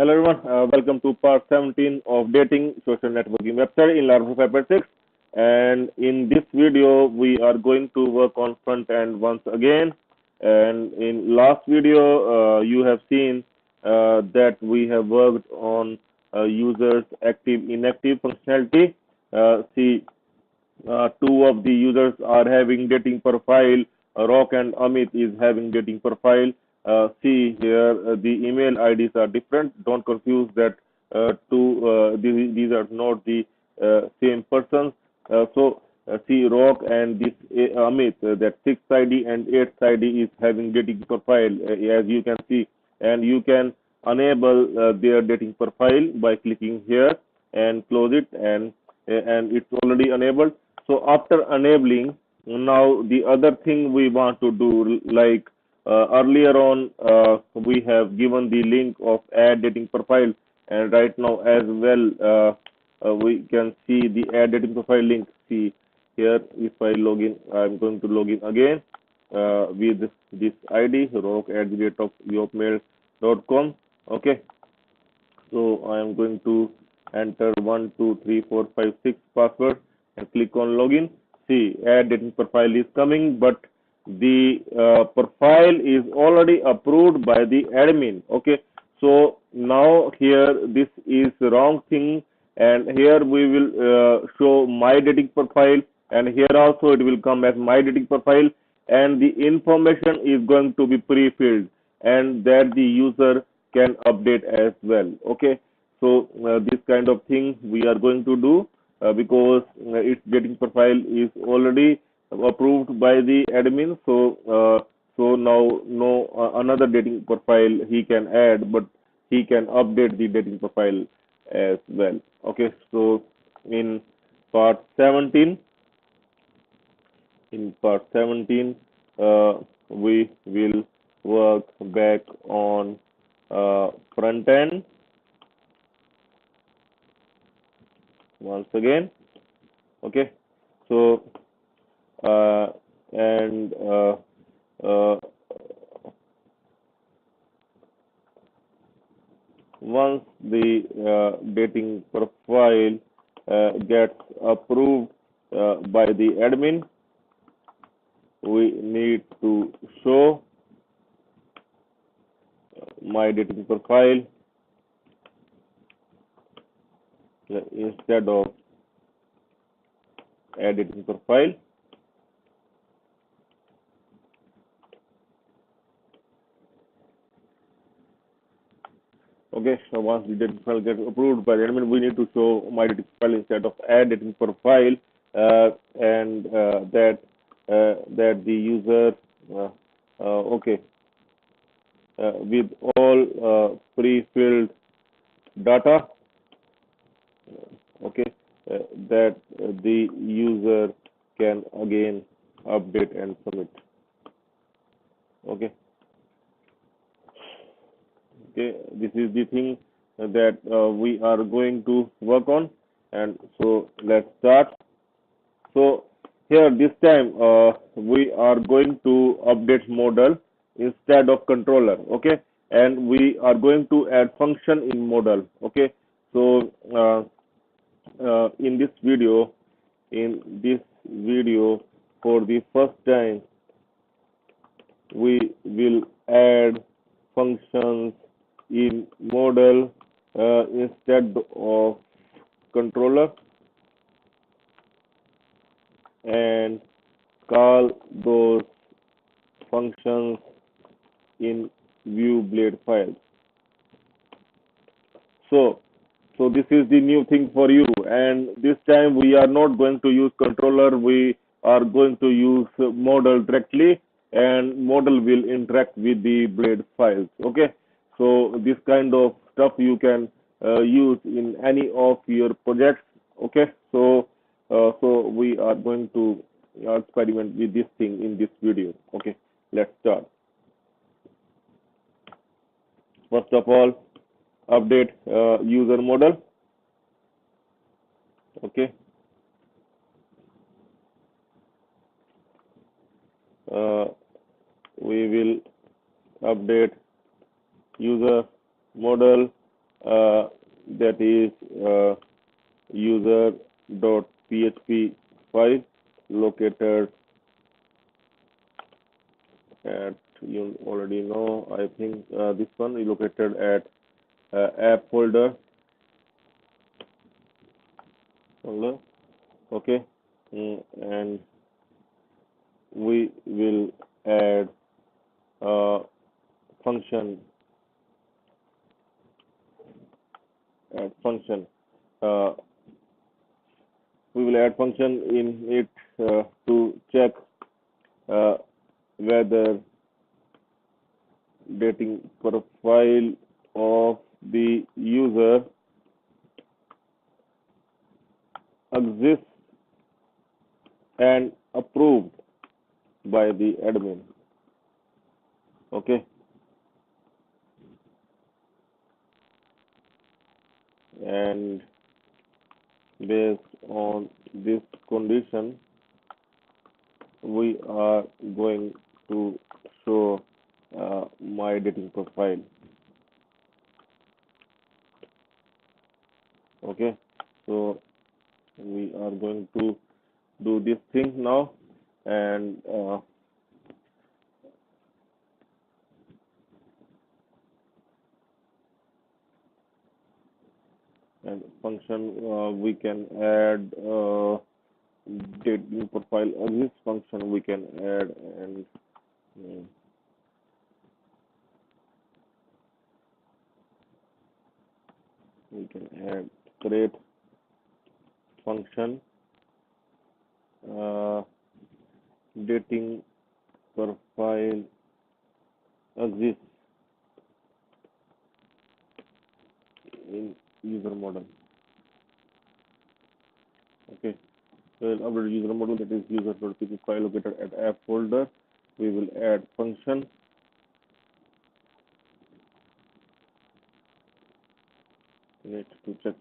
Hello everyone, welcome to part 17 of dating social networking website in Laravel 5.6, and in this video we are going to work on front end once again. And in last video you have seen that we have worked on users active inactive functionality. See, two of the users are having dating profile. Rock and Amit is having dating profile. See here, the email IDs are different. Don't confuse that these are not the same persons. See, Rock and this Amit, that 6th ID and 8th ID is having dating profile, as you can see, and you can enable their dating profile by clicking here and close it, and it's already enabled. So after enabling, now the other thing we want to do, like earlier on, we have given the link of add dating profile, and right now as well, we can see the add dating profile link. See here, if I log in, I'm going to log in again with this ID, rock@yahotmail.com. Okay, so I am going to enter 12345 6 password and click on login. See, add dating profile is coming, but the profile is already approved by the admin. Okay, so now here this is wrong thing, and here we will show my dating profile, and here also it will come as my dating profile, and the information is going to be pre-filled, and that the user can update as well. Okay, so this kind of thing we are going to do because its dating profile is already approved by the admin. So now no another dating profile he can add, but he can update the dating profile as well. Okay, so in part 17, we will work back on front end once again. Okay, so once the dating profile gets approved by the admin, we need to show my dating profile instead of add dating profile. Okay, so once the dating profile gets approved by the admin, we need to show my dating profile instead of add dating profile, and that the user with all pre-filled data, that the user can again update and submit. Okay, this is the thing that we are going to work on, and so let's start. So here this time we are going to update model instead of controller. Okay, and we are going to add function in model. Okay, so in this video for the first time we will add functions in model instead of controller, and call those functions in view blade files. So this is the new thing for you, and this time we are not going to use controller, we are going to use model directly, and model will interact with the blade files. Okay, so this kind of stuff you can use in any of your projects. Okay, so we are going to experiment with this thing in this video. Okay, let's start. First of all, update user model. Okay, we will update user model that is user.php file located at, you already know, I think this one is located at app folder. Okay. And we will add a function function. Uh, we will add function in it to check uh, whether dating profile of the user exists and approved by the admin. Okay. And based on this condition, we are going to show my dating profile. Okay, so we are going to do this thing now, and function we can add dating profile exists function we can add, and uh, we can add create function dating profile exists in user model. Okay, so we'll update user model, that is user.php file located at app folder. We will add function. Need to check.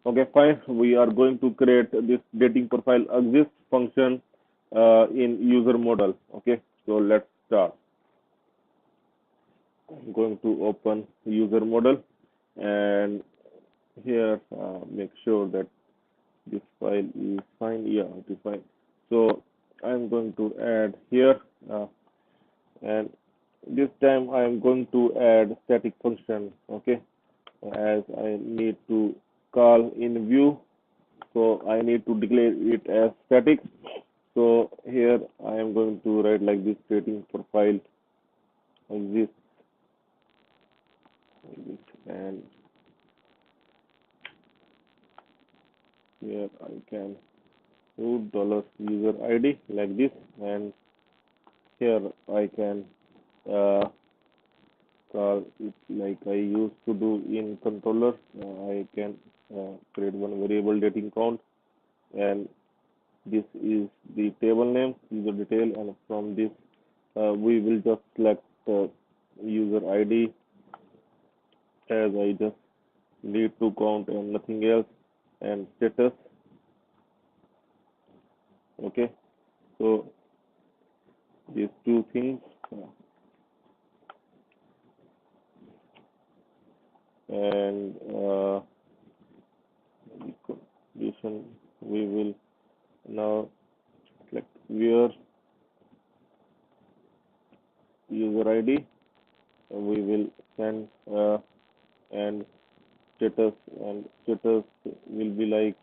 Okay, fine. We are going to create this dating profile exists function in user model. Okay, so let's start. I'm going to open user model, and here make sure that this file is fine. Yeah, it is fine. So I'm going to add here, and this time I'm going to add static function. Okay, as I need to call in view, so I need to declare it as static. So here I am going to write like this: dating profile exists, and here I can put $user ID like this, and here I can call it like I used to do in controller. I can create one variable dating count, and this is the table name, user detail, and from this we will just select user ID, as I just need to count and nothing else, and status. Okay, so these two things, and condition we will now select where user ID, we will send and status, and status will be like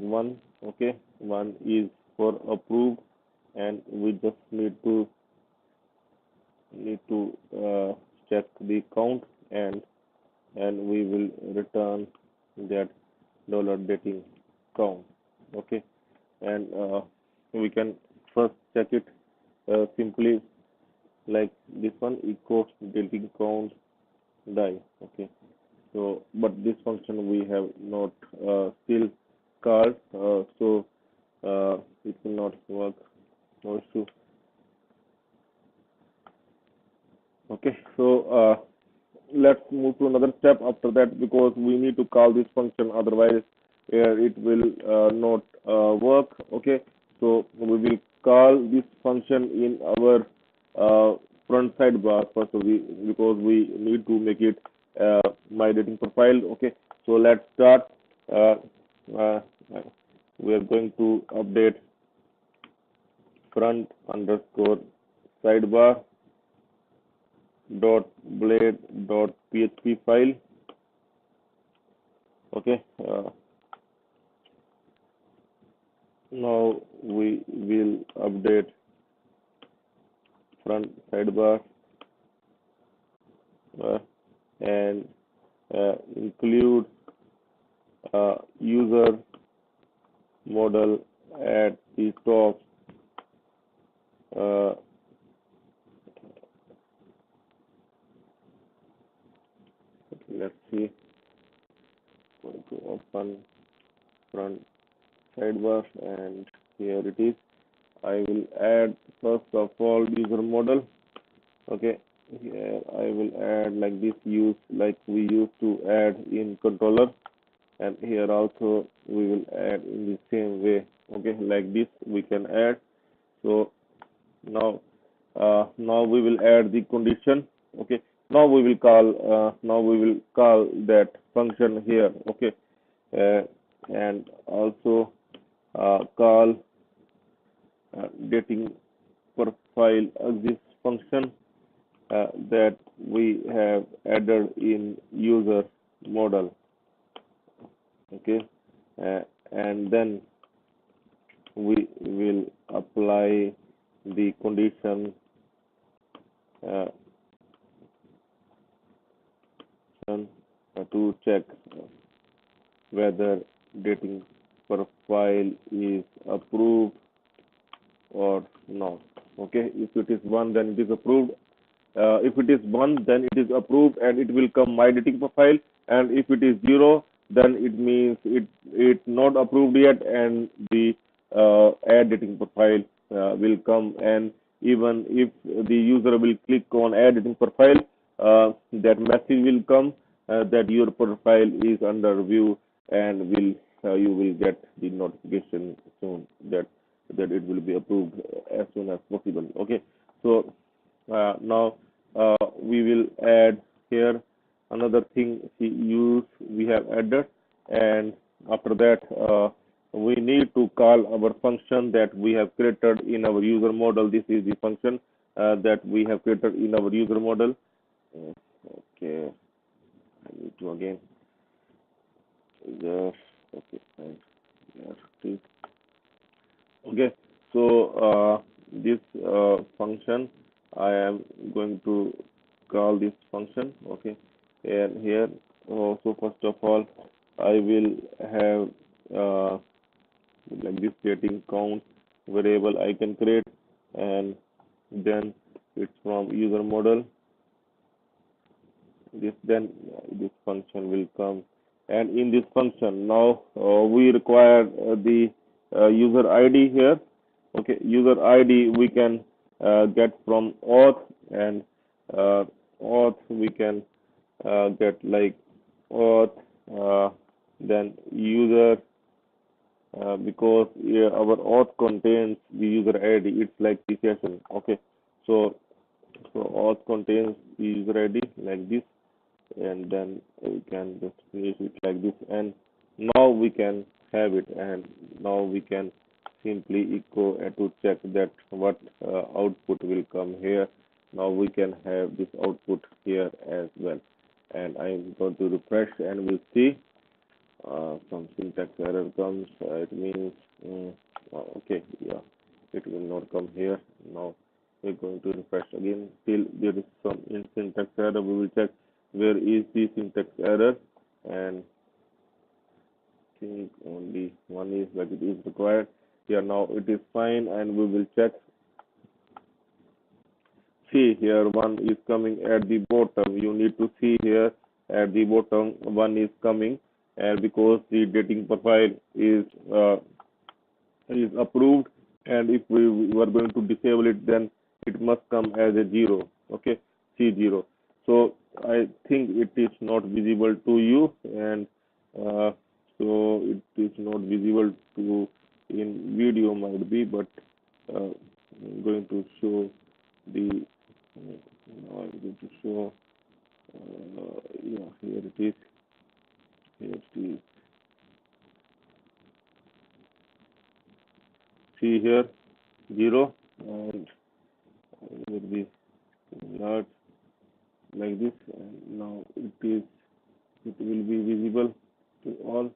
one. Okay, one is for approved, and we just need to check the count, and we will return that $dating count. Okay, and we can first check it simply like this one, echo dating count die. Okay, so but this function we have not still called, so it will not work. No issue. Okay, so let's move to another step after that, because we need to call this function, otherwise it will not work. Okay, so we will call this function in our front sidebar first, because we need to make it my dating profile. Okay, so let's start. uh, uh, we are going to update front underscore sidebar dot blade dot php file. Okay, now we will update front sidebar and include user model at the top. uh, let's see, going to open front sidebar, and here it is. I will add first of all user model. Okay, here I will add like this, use like we used to add in controller, and here also we will add in the same way. Okay, like this we can add. So now we will add the condition. Okay, now we will call that function here. Okay, uh, and also call dating profile exist function that we have added in user model. Okay, uh, and then we will apply the condition to check whether dating profile is approved or not. Okay, if it is 1, then it is approved. If it is 1, then it is approved and it will come my dating profile. And if it is 0, then it means it not approved yet, and the add dating profile will come. And even if the user will click on add dating profile, that message will come that your profile is under review, and will you will get the notification soon that it will be approved as soon as possible. Okay, so now we will add here another thing, use we have added, and after that we need to call our function that we have created in our user model. This is the function that we have created in our user model. Okay, I need to again just okay, and okay, so this function I am going to call this function. Okay, and here also first of all I will have like this dating count variable I can create, and then it's from user model. This function will come, and in this function now we require the user ID here. Okay, user ID we can get from auth, and auth we can get like auth, then user, because our auth contains the user ID. It's like the session. Okay, so auth contains the user ID like this, and then we can just finish it like this, and now we can have it, and now we can simply echo to check that what output will come here. Now we can have this output here as well, and I'm going to refresh, and we'll see some syntax error comes. It means okay, yeah, it will not come here. Now we're going to refresh again till there is some syntax error. We will check where is the syntax error, and I think only one is like it is required. Here now it is fine, and we will check. See here, one is coming at the bottom. You need to see here at the bottom one is coming, and because the dating profile is approved, and if we were going to disable it, then it must come as a 0. Okay, C0. So I think it is not visible to you, and so it is not visible to in video might be, but I'm going to show the Now I'm going to show. Yeah, here it is. Here it is. See here 0 and it will be large like this, and now it will be visible to all.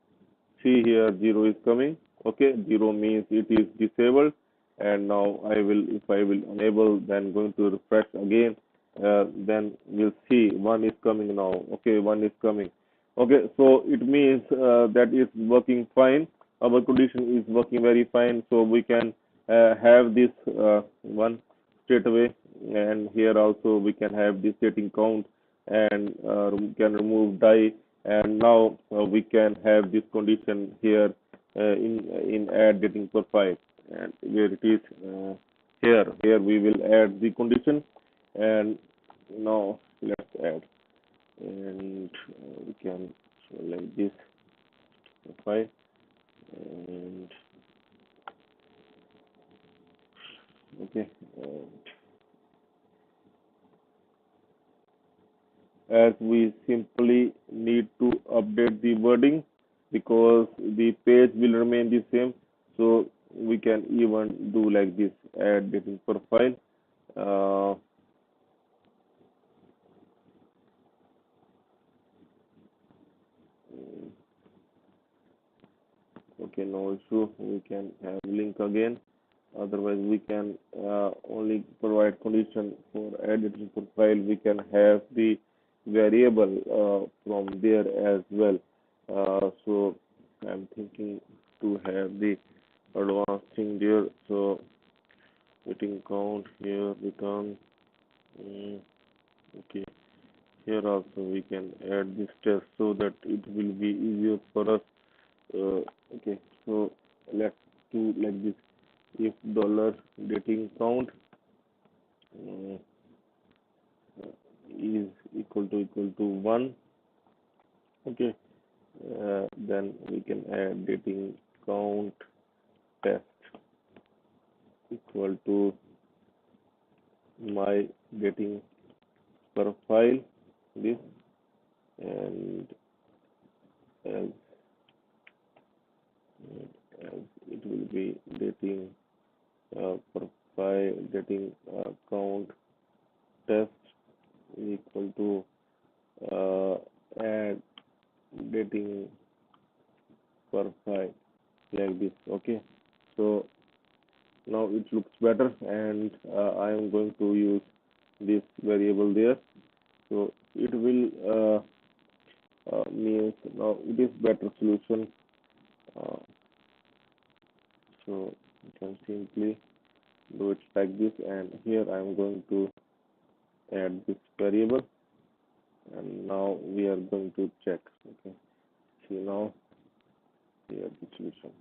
See here 0 is coming. Okay, 0 means it is disabled, and now if I will enable, then going to refresh again, then we'll see 1 is coming now. Okay, 1 is coming. Okay, so it means that is working fine. Our condition is working very fine, so we can have this one straight away, and here also we can have this dating count, and can remove die, and now we can have this condition here in add dating profile, and where it is here we will add the condition, and now let's add, and we can show like this profile, and okay, as we simply need to update the wording because the page will remain the same, so we can even do like this, add dating profile. uh, okay, no issue, we can have link again, otherwise we can only provide condition for add dating profile. We can have the variable from there as well, so I'm thinking to have the advanced thing there. So waiting count here return. mm, okay, here also we can add this test so that it will be easier for us. Okay, so let's do like this, if dollar dating count uh, is equal to 1. Okay, then we can add dating count test equal to my dating profile this, and as, as it will be dating profile dating count test equal to add dating profile like this. Okay, so now it looks better, and I am going to use this variable there, so it will means now it is better solution. uh, so you can simply do it like this, and here I am going to add this variable, and now we are going to check. Okay, see now here the solution.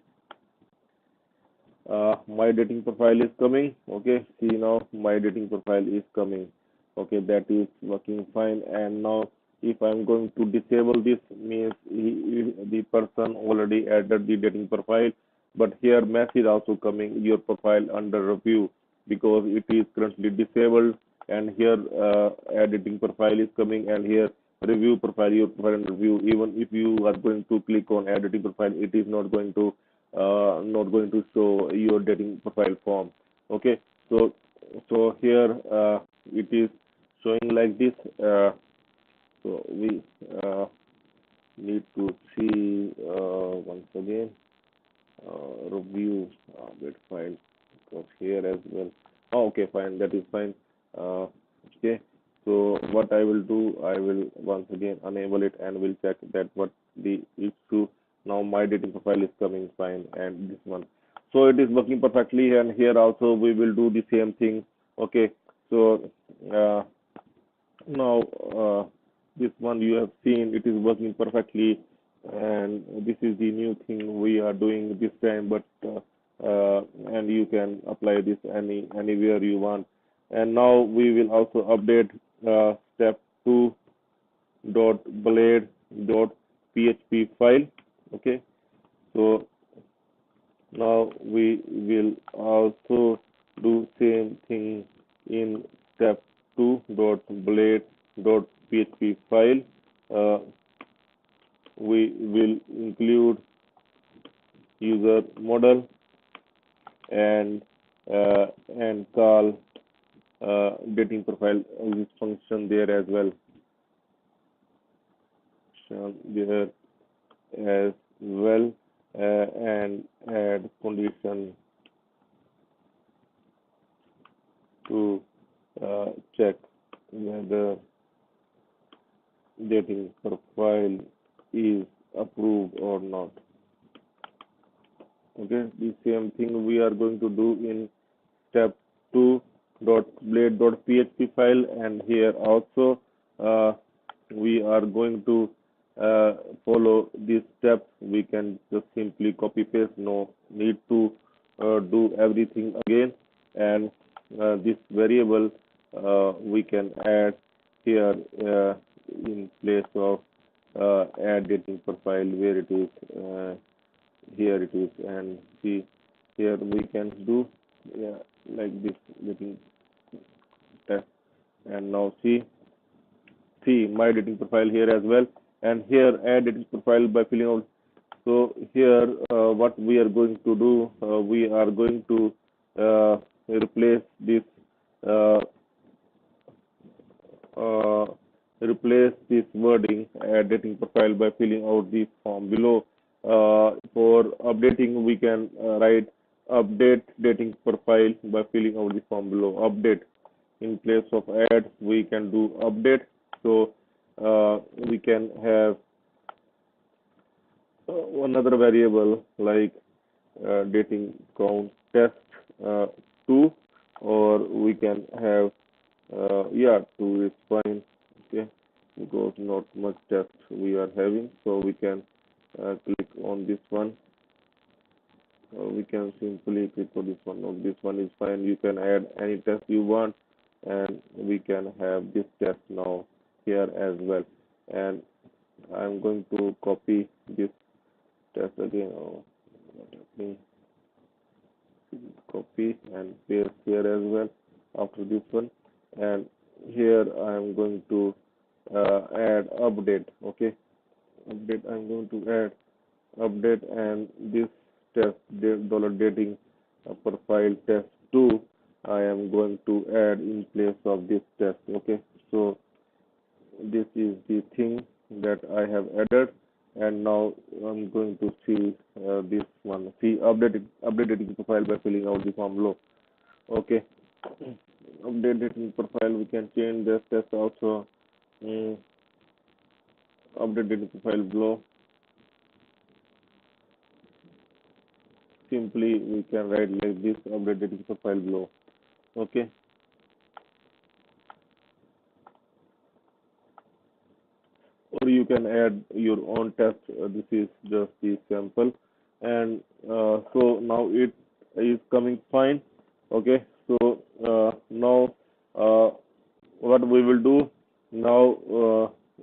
My dating profile is coming. Okay, see now my dating profile is coming. Okay, that is working fine, and now if I'm going to disable this, means the person already added the dating profile, but here message also coming, your profile under review, because it is currently disabled, and here editing profile is coming, and here review profile, your profile under review. Even if you are going to click on editing profile, it is not going to show your dating profile form. Okay, so here it is showing like this. So we need to see once again review bit file, because here as well. Oh, okay, fine, that is fine. Okay, so what I will do, I will once again enable it, and will check that what the issue. Now my dating profile is coming fine, and this one, so it is working perfectly, and here also we will do the same thing. Okay, so uh, now this one you have seen, it is working perfectly, and this is the new thing we are doing this time, but and you can apply this anywhere you want. And now we will also update step 2 dot blade dot php file. Okay, so now we will also do same thing in step step2.blade.php file. We will include user model and call dating profile this function there as well, there as well, and add condition to check whether dating profile is approved or not. Okay, the same thing we are going to do in step 2.blade.php file, and here also we are going to follow this step. We can just simply copy paste, no need to do everything again. And this variable we can add here in place of add dating profile, where it is, here it is, and see here we can do like this dating test. And now see my dating profile here as well, and here add dating profile by filling out. So here what we are going to do, we are going to replace this wording add dating profile by filling out the form below. For updating we can write update dating profile by filling out the form below. Update, in place of add we can do update. So we can have another variable like dating count test 2, or we can have 2 is fine, okay, because not much test we are having. So we can click on this one. We can simply click on this one. No, this one is fine. You can add any test you want, and we can have this test now here as well. And I'm going to copy this test again. Copy and paste here as well after this one. And here I am going to add update. Okay, update. I'm going to add update, and this test $dating profile test 2 I am going to add in place of this test. Okay, so this is the thing that I have added, and now I'm going to see this one. See updating profile by filling out the form below. Okay, updating profile, we can change this test also. Updated profile below. Simply we can write like this, updated profile below. Okay, or you can add your own test. This is just the sample, and so now it is coming fine. Okay, so now what we will do now,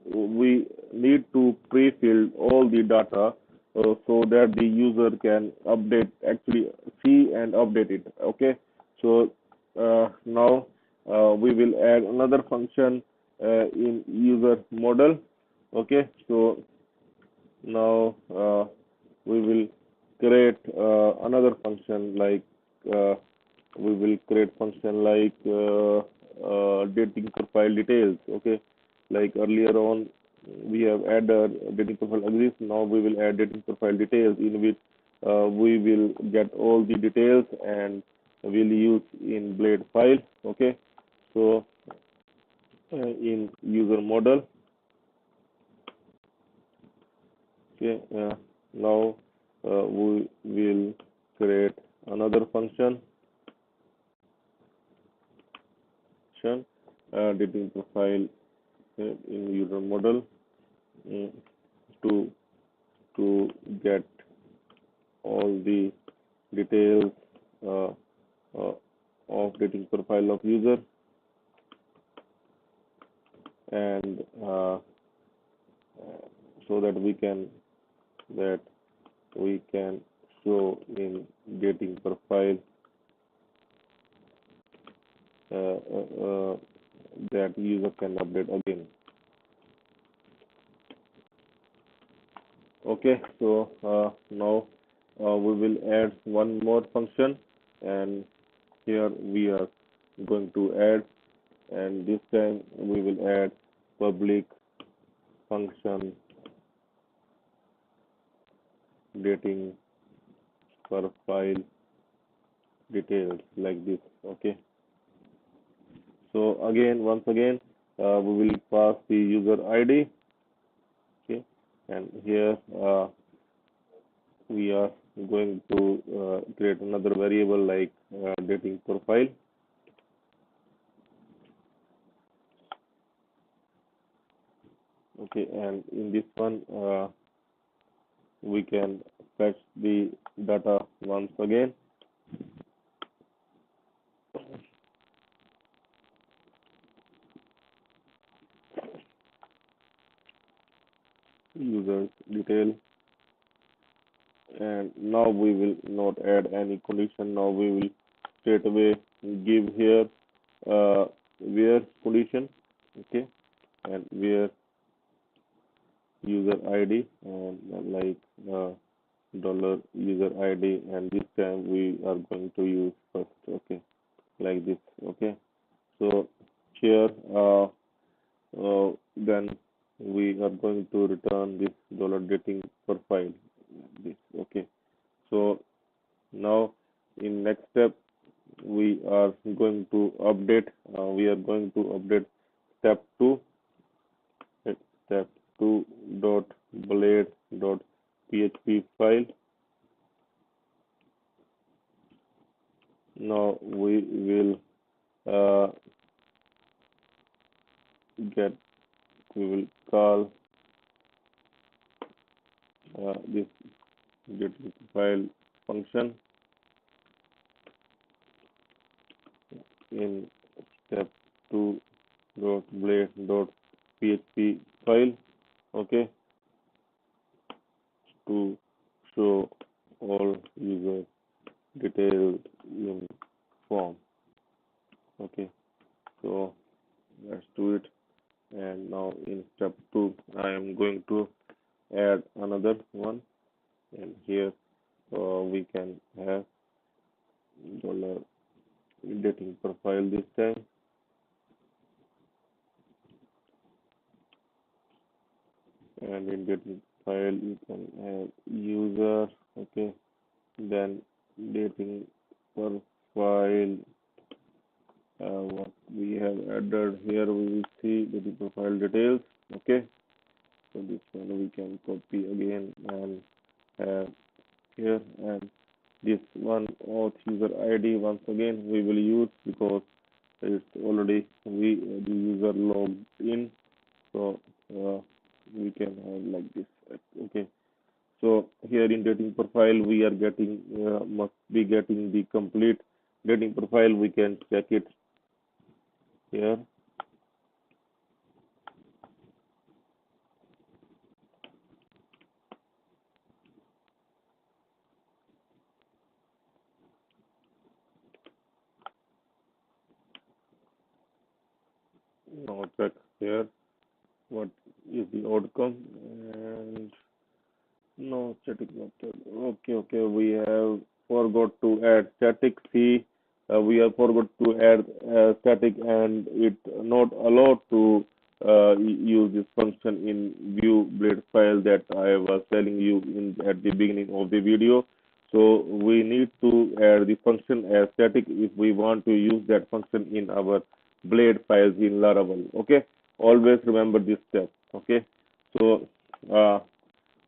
we need to pre-fill all the data so that the user can actually see and update it. Okay, so now we will add another function in user model. Okay, so now we will create another function like we will create function like dating profile details. Okay, like earlier on we have added dating profile exists. Now we will add dating profile details, in which we will get all the details and will use in blade file. Okay, so in user model. Okay, now we will create another function dating profile in user model to get all the details of dating profile of user, and so that we can show in dating profile that user can update again. Okay, so now we will add one more function, and here we are going to add, and this time we will add public function dating profile details like this. Okay, so once again we will pass the user ID. Okay, and here we are going to create another variable like dating profile. Okay, and in this one we can fetch the data once again. User detail, and now we will not add any condition. Now we will straight away give here where condition. Okay, and where user ID, and like dollar user ID, and this time we are going to use first. Okay, like this. Okay, so here then we are going to return this dollar dating profile. This. Okay, so now in next step we are going to update. We are going to update step 2. Step 2 dot blade dot php file. Now we will uh, we will call this dating file function in step 2 dot blade dot php file. Okay, to show all user details in form. Okay, so let's do it. And now in step 2 I am going to add another one, and here we can have dollar dating profile this time, and in dating file you can have user. Okay, then dating profile. What we have added here, we will see dating profile details. Okay, so this one we can copy again and have here, and this one auth user ID once again we will use because it's already the user logged in, so we can have like this. Okay, so here in dating profile we are getting must be getting the complete dating profile. We can check it here. Now check here what is the outcome, and no static method. Okay, we have forgot to add static. See, we have forgot to add static, and it not allowed to use this function in view blade file that I was telling you in at the beginning of the video. So we need to add the function as static if we want to use that function in our blade files in Laravel. Okay, always remember this step. Okay, so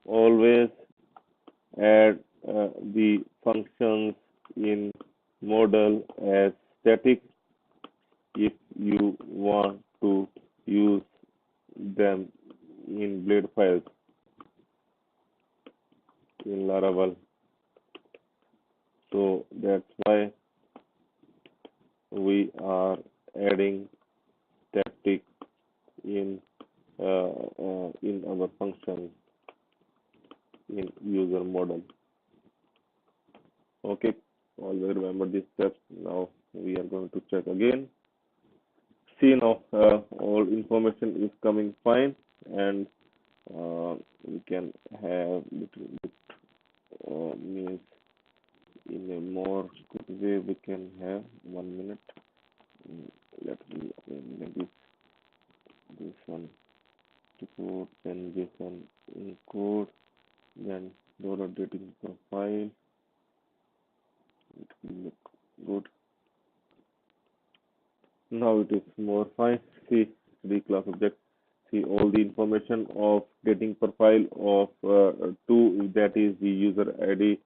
always add the functions in model as static if you want to use them in blade files in Laravel. So that's why we are adding static in our function in user model. Okay, always remember this step. Now we are going to check again. see now, all information is coming fine, and we can have little bit, means in a more good way we can have 1 minute. Let me maybe this one to code, then this one in code, then dollar dating profile. It will look good. Now it is more fine. See the class object. See all the information of dating profile of two, that is the user ID.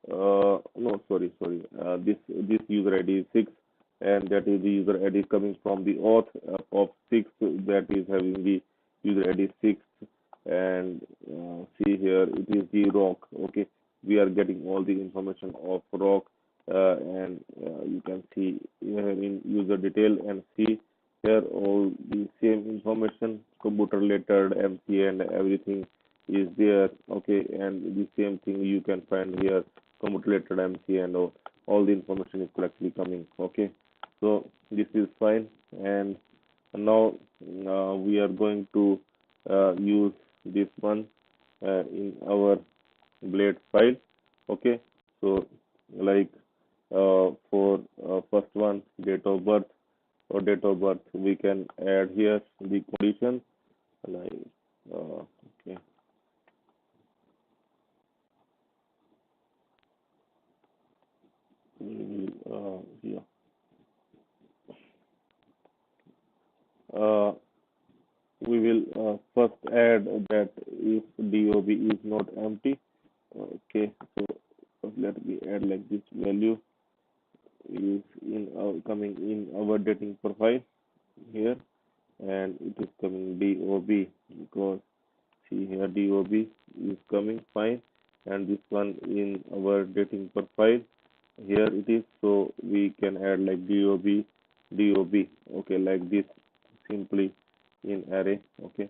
No, sorry. This user ID is 6, and that is the user ID coming from the auth of 6, that is having the user ID 6. And see here it is the rock. Okay, we are getting all the information of rock, and you can see here in user detail, and see here all the same information, computer related, MC, and everything is there. Okay, and the same thing you can find here, computer related, MC, and all the information is correctly coming. Okay, so this is fine. And now we are going to use this one in our blade file. Okay, so like for first one, date of birth, we can add here the condition, like okay, we will here we will first add that if dob is not empty. Okay, so first let me add like this value is in coming in our dating profile here, and it is coming dob, because see here dob is coming fine, and this one in our dating profile here it is, so we can add like dob. Okay, like this, simply in array. Okay,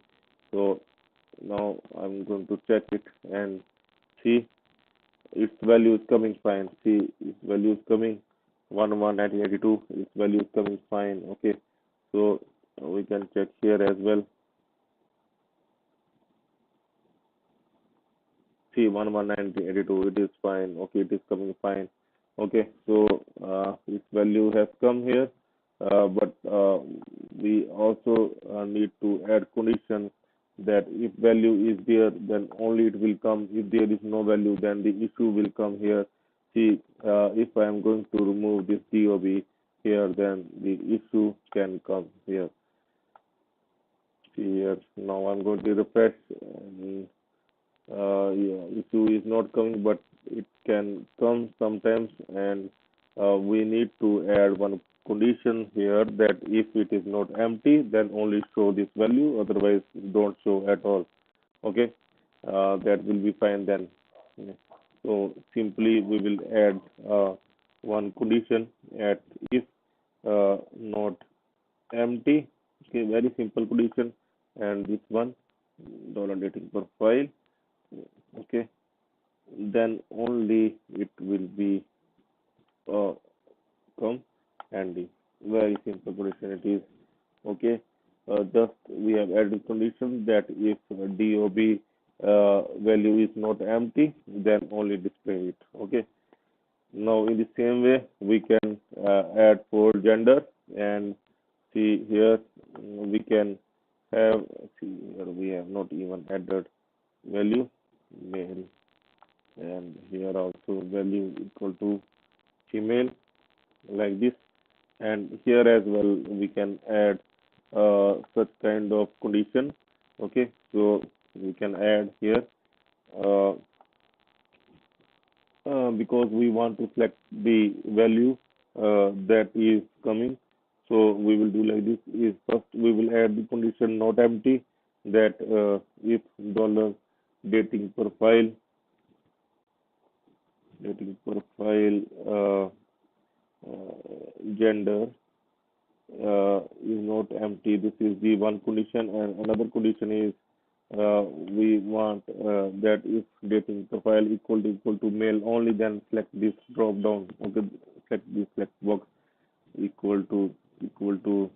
so now I'm going to check it and see its value is coming fine. See, its value is coming 111982. Its value is coming fine. Okay, so we can check here as well. See, 111982, it is fine. Okay, it is coming fine. Okay, so its value has come here, but we also need to add condition that if value is there, then only it will come. If there is no value, then the issue will come here. See, if I am going to remove this dob here, then the issue can come here. See here, now I'm going to refresh, and yeah, issue is not coming, but it can come sometimes, and we need to add one condition here that if it is not empty, then only show this value, otherwise don't show at all. Okay, that will be fine then. Yeah. So simply we will add one condition at if not empty. Okay, very simple condition, and this one dollar dating profile. Okay, then only it will be come handy. Very simple condition it is. Okay, just we have added condition that if dob value is not empty, then only display it. Okay, now in the same way we can add for gender, and see here we can have, see here we have not even added value male, and here also value equal to female, like this. And here as well we can add such kind of condition. Okay, so we can add here because we want to select the value that is coming, so we will do like this. Is first we will add the condition not empty, that if dollar dating profile gender is not empty. This is the one condition, and another condition is we want that if dating profile equal to male only, then select this drop down. Okay, select this select box equal to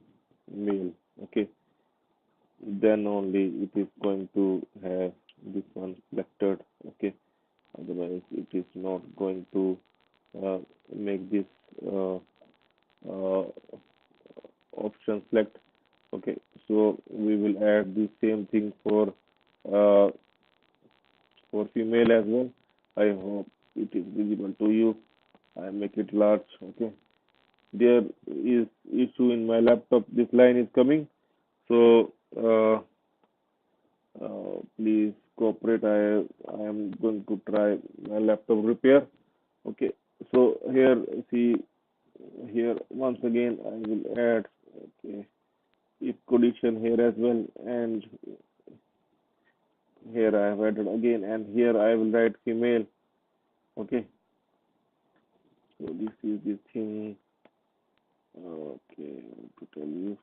male. Okay, then only it is going to have this one selected. Okay, otherwise it is not going to uh, make this uh, uh, option select. Okay, so we will add the same thing uh, for female as well. I hope it is visible to you. I make it large. Okay, there is issue in my laptop. This line is coming, so please cooperate. I am going to try my laptop repair. Okay, so here, see, here once again I will add, okay, if condition here as well, and here I have added again, and here I will write female. Okay, so this is the thing. Okay, to tell you.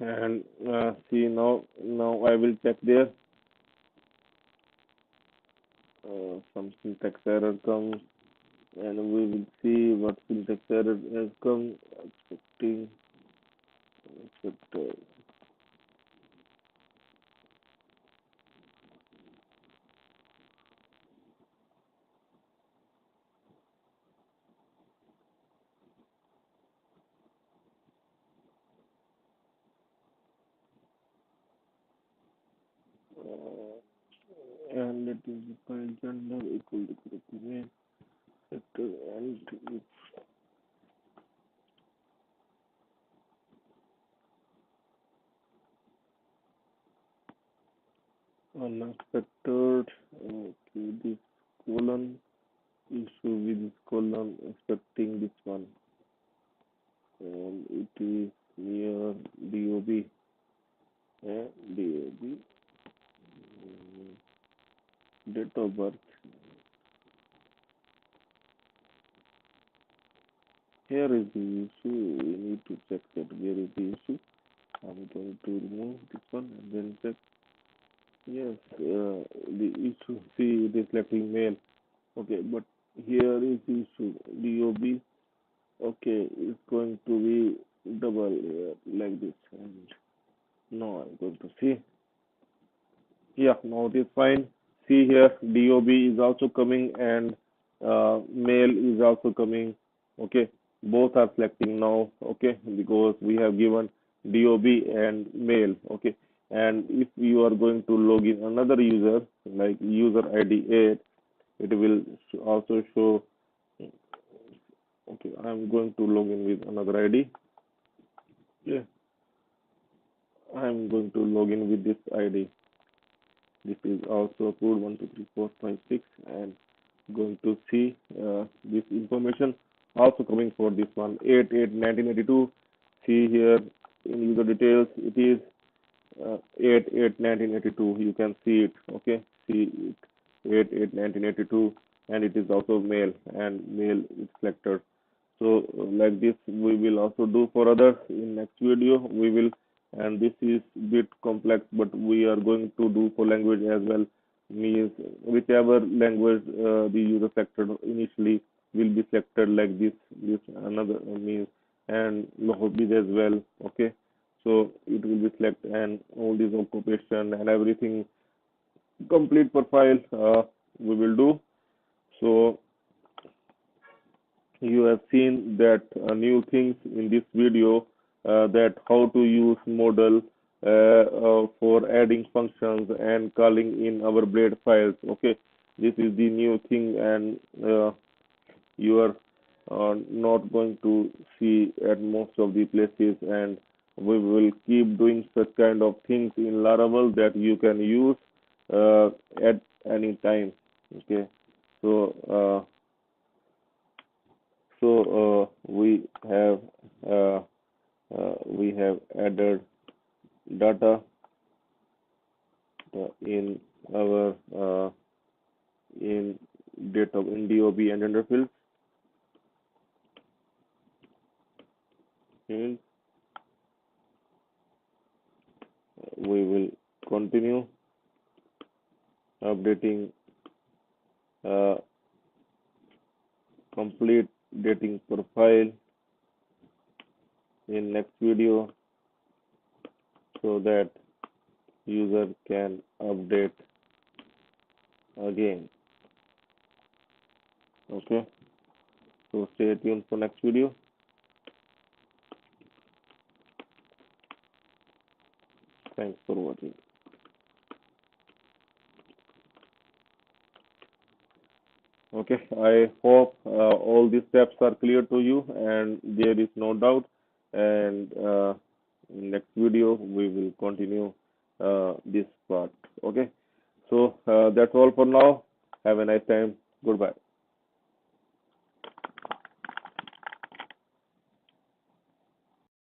And see, now I will check there. Some syntax error comes, and we will see what syntax error has come. Expecting, expect, and let me define gender equal to correct name sector and if unexpected. Okay, this colon issue with this colon expecting this one, and it is near DOB. DOB, date of birth. Here is the issue. We need to check that where is the issue. I'm going to remove this one and then check. Yes, the issue. See, it is selecting male. Okay, but here is the issue. DOB. Okay, it's going to be double like this. And now I'm going to see. Yeah, now it is fine. See here, DOB is also coming and male is also coming. Okay, both are selecting now. Okay, because we have given DOB and male. Okay, and if you are going to log in another user like user ID 8, it will also show. Okay, I'm going to log in with another ID. Yeah, I'm going to log in with this ID. This is also approved 1, 2, 3, 4, 5, 6, and going to see this information also coming for this one 8/8/1982. See here in user details, it is 8/8/1982. You can see it. Okay, see it 8/8/1982, and it is also male, and male is selected. So like this we will also do for others in next video. We will, and this is bit complex, but we are going to do for language as well. Means whichever language the user selected initially will be selected like this. This another means, and hobbies as well. Okay, so it will be select and all this occupation and everything complete profile we will do. So you have seen that new things in this video, that how to use model for adding functions and calling in our blade files. Okay, this is the new thing, and you are not going to see at most of the places, and we will keep doing such kind of things in Laravel that you can use at any time. Okay, so uh, we have added data in our in data in DOB and gender fields. And we will continue updating uh, complete dating profile in next video so that user can update again. Okay, so stay tuned for next video. Thanks for watching. Okay, I hope all these steps are clear to you and there is no doubt. And next video we will continue this part. Okay, so that's all for now. Have a nice time. Goodbye.